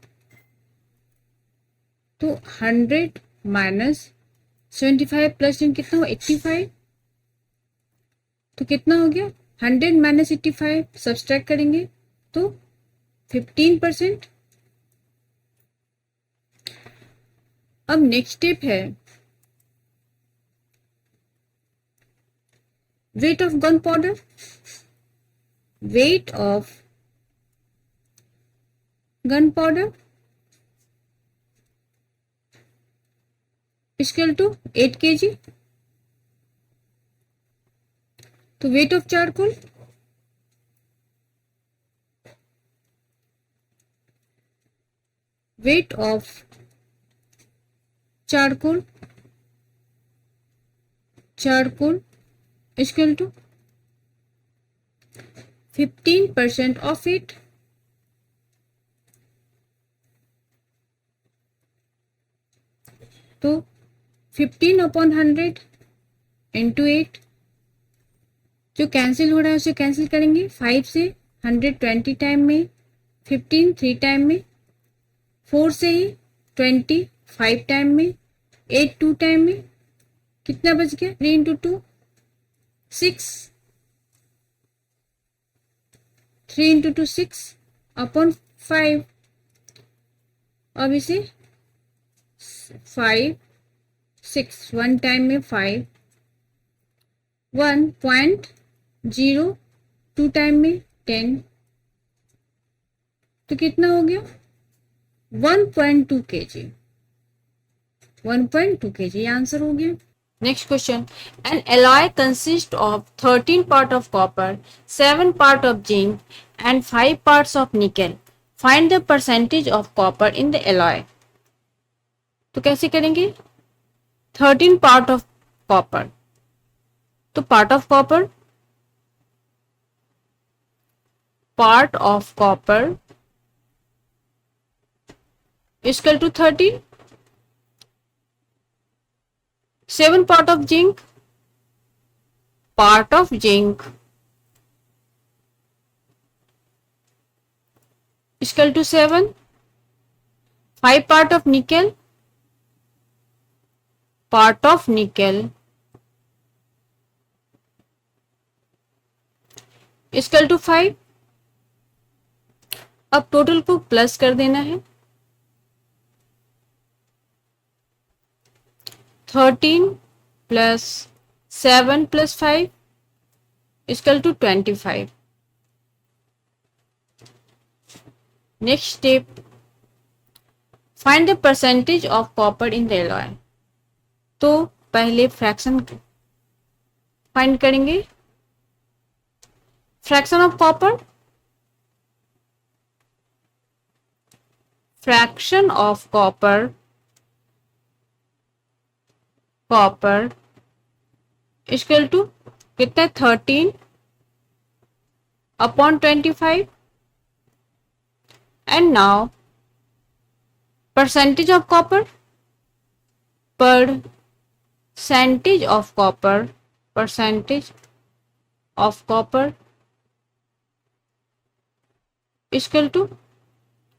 तो 100 minus 75 plus 10 कितना हो 85, तो कितना हो गया 100 माइनस 85, सब्सट्रैक्ट करेंगे तो 15%। अब नेक्स्ट स्टेप है weight of gunpowder. Weight of gunpowder equal to 8 kg। तो weight of charcoal, weight of charcoal, charcoal equal to 15% of it. तो 15/100 इंटू 8, जो कैंसिल हो रहा है उसे कैंसिल करेंगे। 5 से 120 टाइम में, 15 3 टाइम में, 4 से ही 20 5 टाइम में, 8 2 टाइम में, कितना बच गया 3 इंटू 2 6, 3 इंटू 2 6 अपॉन 5। अब इसे 5 6 1 टाइम में 5, 1.0 2 टाइम में 10, तो कितना हो गया 1.2 kg। 1.2 kg आंसर हो गया। Next question, an alloy consist of 13 part of copper, 7 part of zinc and 5 parts of nickel. Find the percentage of copper in the alloy. तो कैसे करेंगे 13 पार्ट ऑफ कॉपर, तो part of copper, part of copper equal to 13, 7 part of zinc, part of zinc equal to 7, 5 part of nickel, part of nickel equal to 5। अब total को plus कर देना है, 13 plus 7 plus 5 equal to 25। Next step, find the percentage of copper in the alloy. तो पहले fraction find करेंगे, fraction of copper, fraction of copper, copper equal to कितना 13 upon 25। And now percentage of copper, percentage of copper, percentage of copper equal to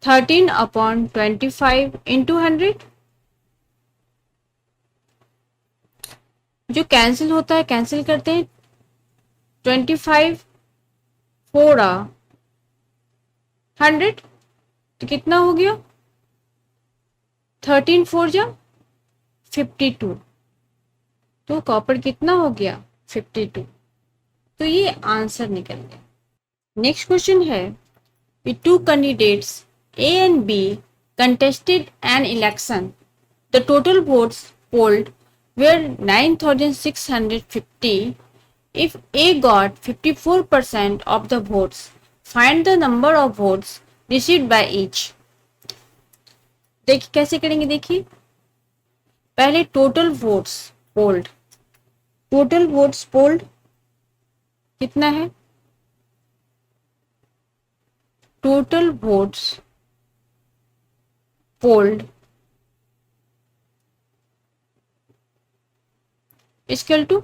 13 upon 25 into 100। जो cancel होता है cancel करते हैं, 25 4 100, तो कितना हो गया 13 4 जा 52, तो कॉपर कितना हो गया 52। तो ये आंसर निकल गया। नेक्स्ट क्वेश्चन है, two candidates A and B contested an election. The total votes polled were 9,650. If A got 54% of the votes, find the number of votes received by each. देखिए कैसे करेंगे, देखिए पहले total votes polled, total votes polled कितना है, total votes polled equal to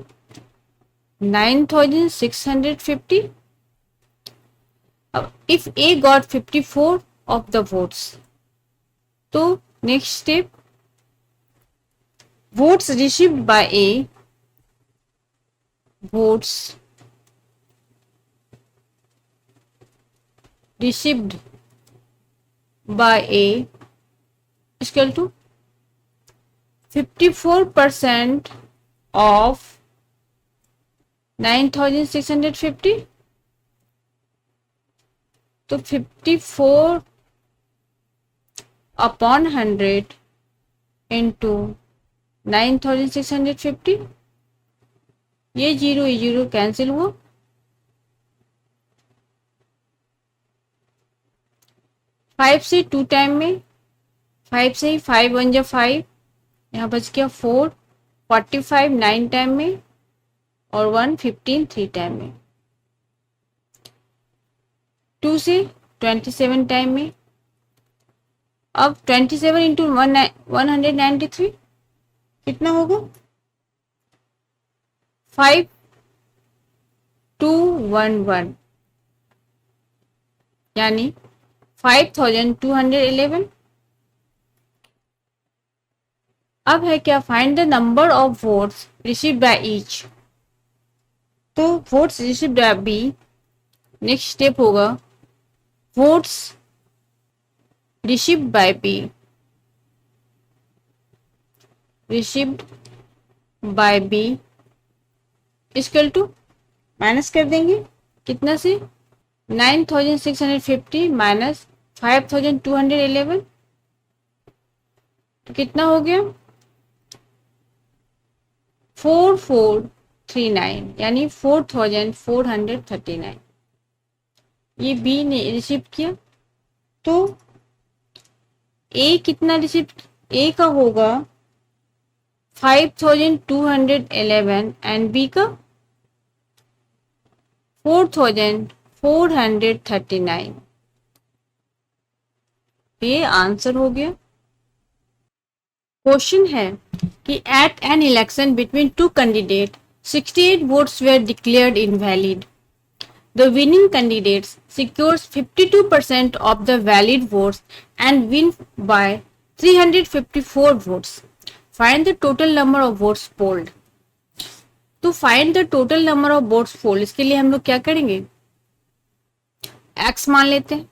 9,650. अब if A got 54 of the votes. तो next step, votes received by A, votes received by A is equal to 54% of 9650. तो 54 upon 100 into 9650, ये zero cancel हुआ, 5 से 2 time में, 5 से ही 5 1 जा 5, यहाँ बच गया 4, 45 9 टाइम में और 1 15 3 टाइम में, 2 से 27 टाइम में। अब 27 इंटू 193 कितना होगा, 5211, यानी 5211। अब है क्या, find the number of votes received by each. तो votes received by B, next step होगा votes received by B, received by B equal to, minus कर देंगे कितना से, 9650 माइनस 5211, तो कितना हो गया 4439, यानी 4439। ये बी ने रिसीव किया। तो ए कितना रिसीव, ए का होगा 5211 एंड बी का 4439। ये आंसर हो गया। क्वेश्चन है कि at an election between two candidate 68 votes were declared invalid. The winning candidate secures 52% of the valid votes and win by 354 votes. Find the total number of votes polled. तो find the total number of votes polled, इसके लिए हम लोग क्या करेंगे, x मान लेते हैं।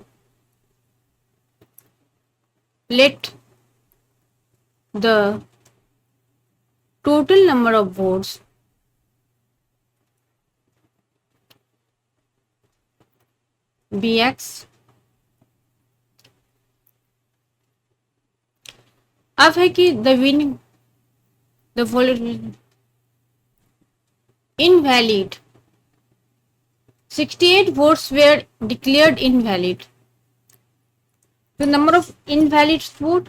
Let the total number of votes be x। अब है कि the winning the following invalid, 68 votes were declared invalid. The number of invalid vote,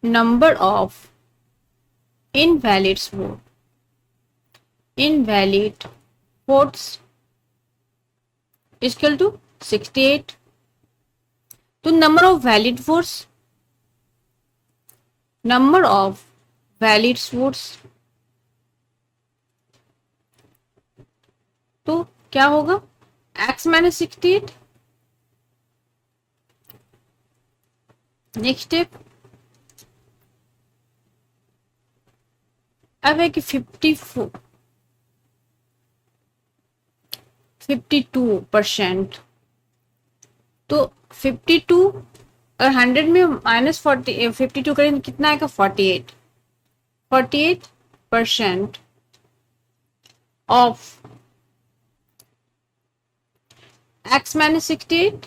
number of invalid votes is equal to 68. तो number of valid votes, number of valid votes, तो क्या होगा x minus 68। Next step, अब है कि 52%, तो 52 और 100 में माइनस 52 करें तो कितना आएगा 48% of x minus 68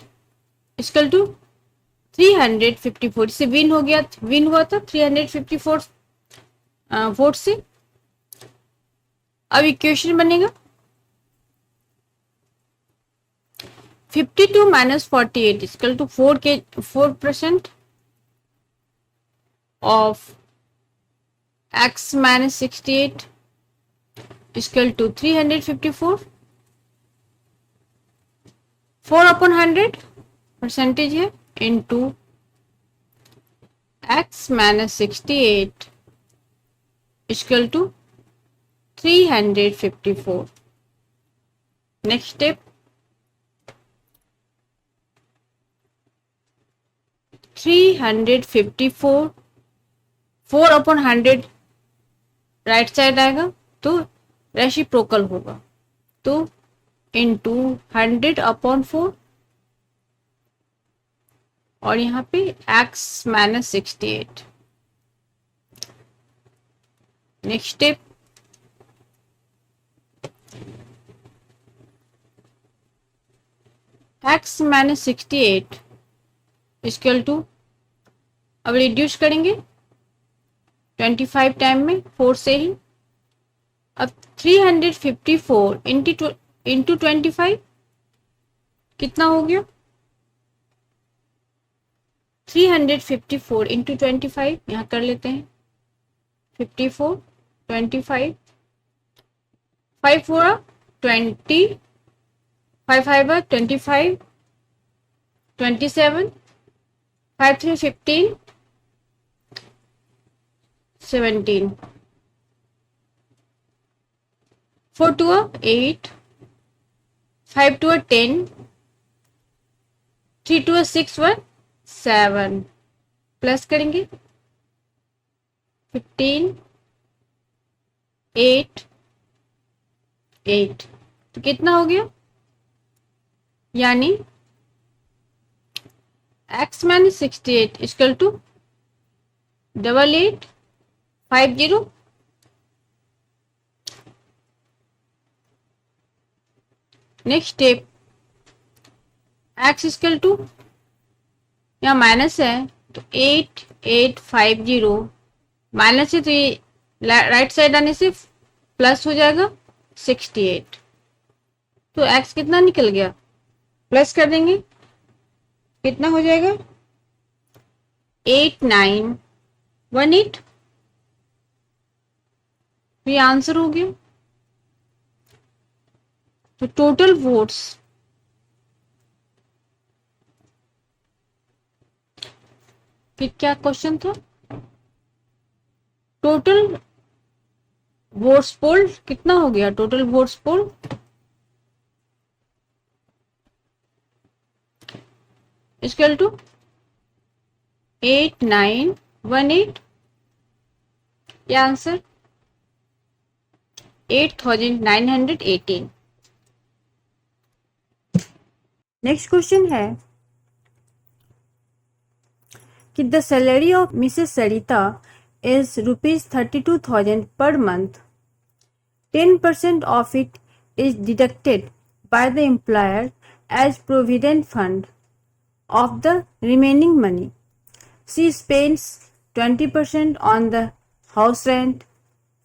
equal to 354। इससे विन हो गया, विन हुआ था 354 वोट से। अब इक्वेशन बनेगा 52 minus 48 equal to 4% of x minus 68 equal to 354, 4 upon 100 percentage है into x minus 68 equal to 354। Next step, 354, 4/100 right side आएगा तो रेसिप्रोकल होगा, तो इंटू 100/4 और यहाँ पे x - 68। Next step, x - 68 equal to, अब रिड्यूस करेंगे 25 टाइम में 4 से ही। अब 354 इंटू 25 कितना हो गया, 354 इंटू 25 यहाँ कर लेते हैं, 54, 25, 5 4 20, 5 5 25, 27, 5 3 15, 17, 4 2 8, 5 2 10, 3 2 6 1 7, प्लस करेंगे 15 8 8, तो कितना हो गया, यानी x - 68 equal to 8850। Next step, x equal to, यहाँ माइनस है तो 8850, माइनस है तो ये राइट साइड आने से प्लस हो जाएगा 68, तो x कितना निकल गया, प्लस कर देंगे कितना हो जाएगा 8918, तो ये आंसर हो गया। तो टोटल वोट्स, फिर क्या क्वेश्चन था, टोटल वोट्स पोल कितना हो गया, total votes poll equal to 8918, ये आंसर 8918। नेक्स्ट क्वेश्चन है कि the salary of Mrs Sarita is ₹32,000 per month. 10% of it is deducted by the employer as provident fund. Of the remaining money, she spends 20% on the house rent,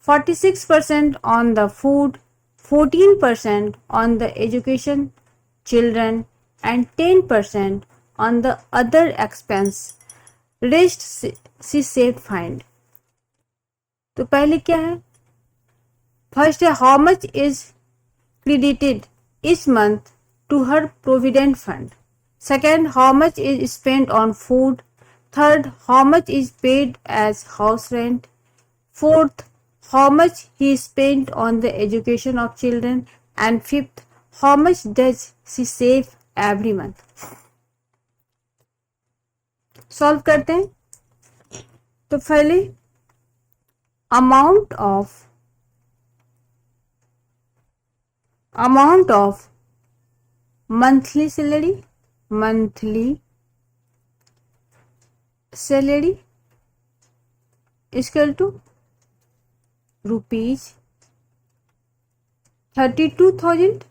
46% on the food, 14% on the education children, and 10% on the other expense. Rest she said find. तो पहले क्या है, first है how much is credited each month to her provident fund, second how much is spend on food, third how much is paid as house rent, fourth how much he spend on the education of children, and fifth how much does she save every month. Solve करते हैं, तो पहले amount of monthly salary equal to rupees 32,000,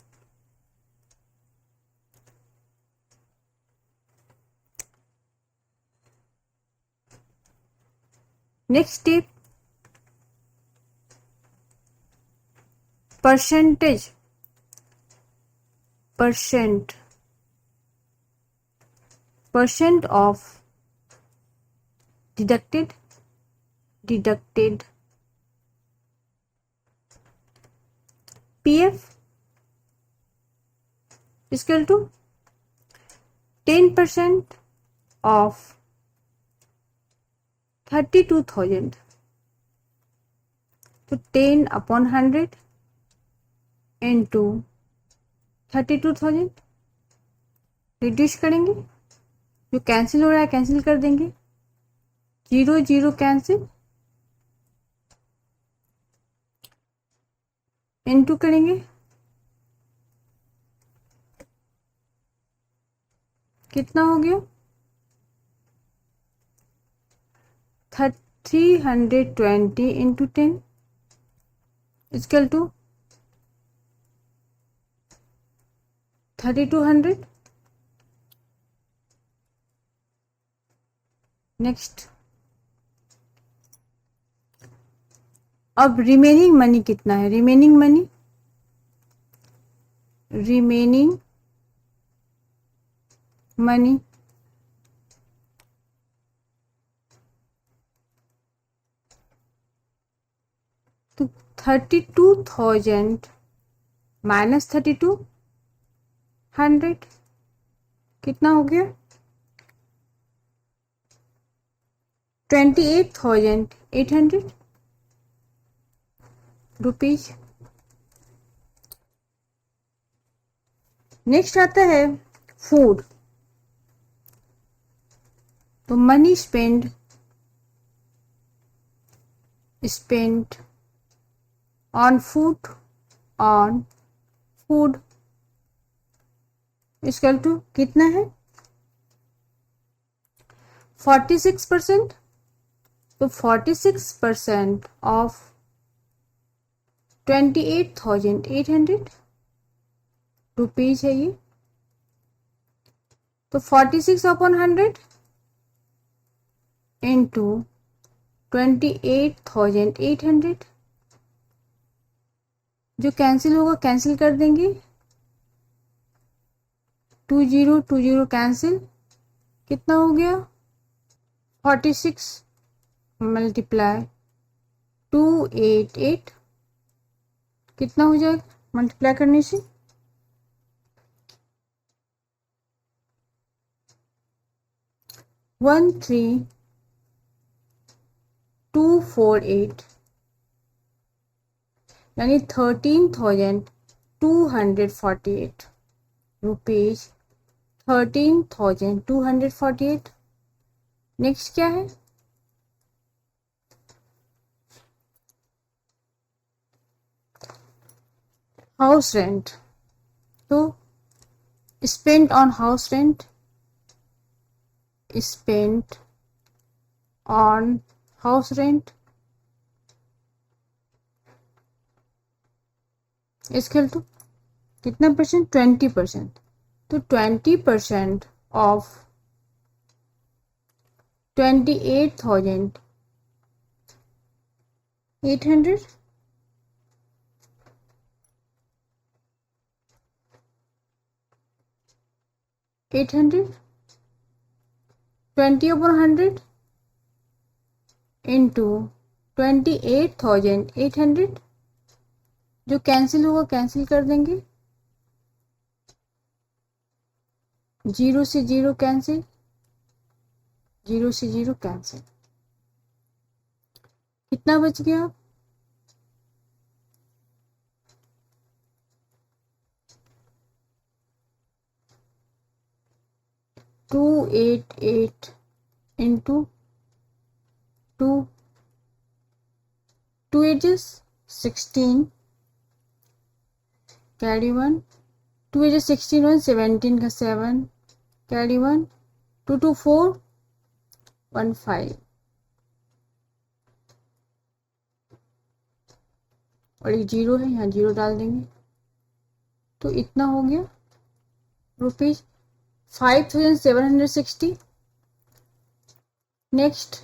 next step, percent of deducted PF is equal to 10% of 32,000, तो 10/100 into 32,000, reduce करेंगे जो cancel हो रहा है कैंसिल कर देंगे, 0 0 कैंसिल, इनटू करेंगे, कितना हो गया 320 इंटू 10 इक्वल टू 3200। नेक्स्ट, अब रिमेनिंग मनी कितना है, रिमेनिंग मनी तो 32,000 माइनस 3200 कितना हो गया 28,800 रुपीज। नेक्स्ट आता है फूड, तो money spend on food equal to कितना है 46%। तो 46% ऑफ 28,800 रुपीज है ये। तो 46 अपॉन 100 इंटू 28,800, जो कैंसिल होगा कैंसिल कर देंगे, 20 कैंसिल, कितना हो गया 46 मल्टीप्लाई 288, कितना हो जाएगा मल्टीप्लाई करने से 13248, यानी 13,248 रुपीज, 13,248। नेक्स्ट क्या है हाउस रेंट, तो spend on house rent, spent on house rent equal to कितना परसेंट 20%। तो 20% ऑफ 28,800 20 upon 100 इंटू 28,800, जो कैंसिल होगा कैंसिल कर देंगे, 0 से 0 कैंसिल, 0 से 0 कैंसिल, कितना बच गया 288 इंटू 2 एजेस 16 कैरी 1, 2 एजेस 16 1 17 का 7 कैरी 1 2 2 4 1 5 और एक 0 है यहाँ 0 डाल देंगे, तो इतना हो गया रुपीज 5,760। नेक्स्ट,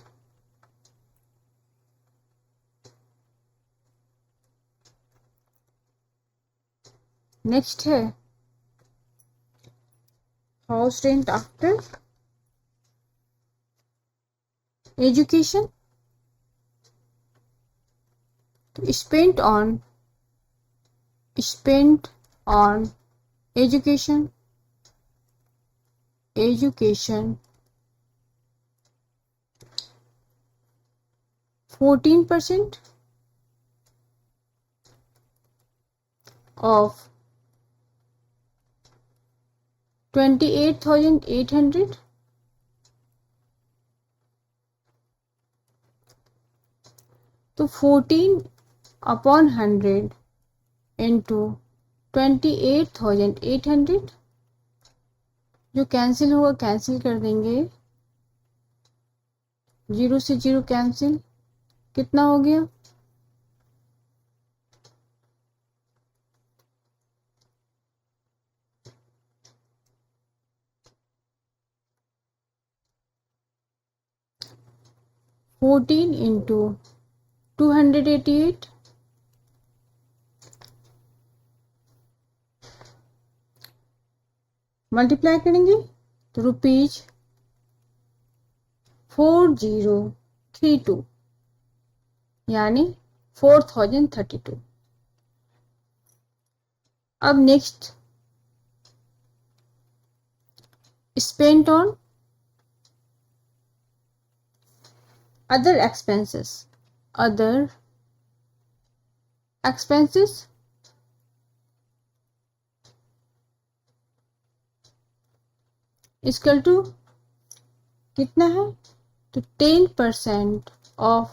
है हाउस रेंट आफ्टर एजुकेशन, तो स्पेंट ऑन एजुकेशन 14% of 28,800 तो 14/100 इंटू 28,800, जो कैंसिल होगा कैंसिल कर देंगे, 0 से 0 कैंसिल, कितना हो गया? 14 इंटू 288, मल्टीप्लाई करेंगे तो ₹4032, यानी 4032। अब next, spent on other expenses. Other expenses equal to कितना है? तो 10% ऑफ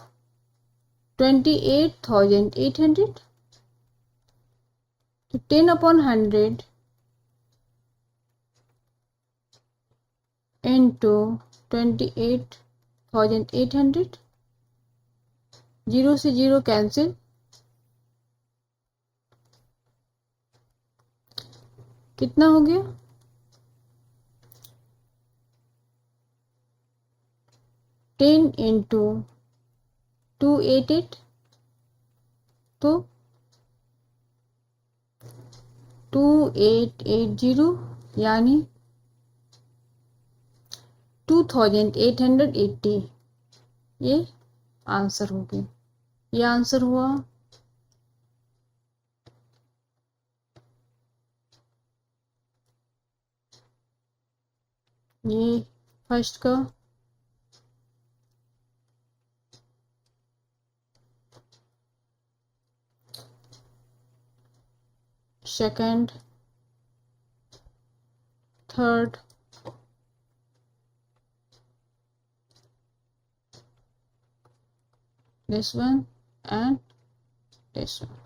28,800, तो 10/100 इंटू 28,800, 0 से 0 कैंसिल, कितना हो गया? 10 इंटू 288, तो 2880, यानी 2880। ये आंसर हो गया, ये आंसर हुआ। ये फर्स्ट का। Second, third, this one and this one.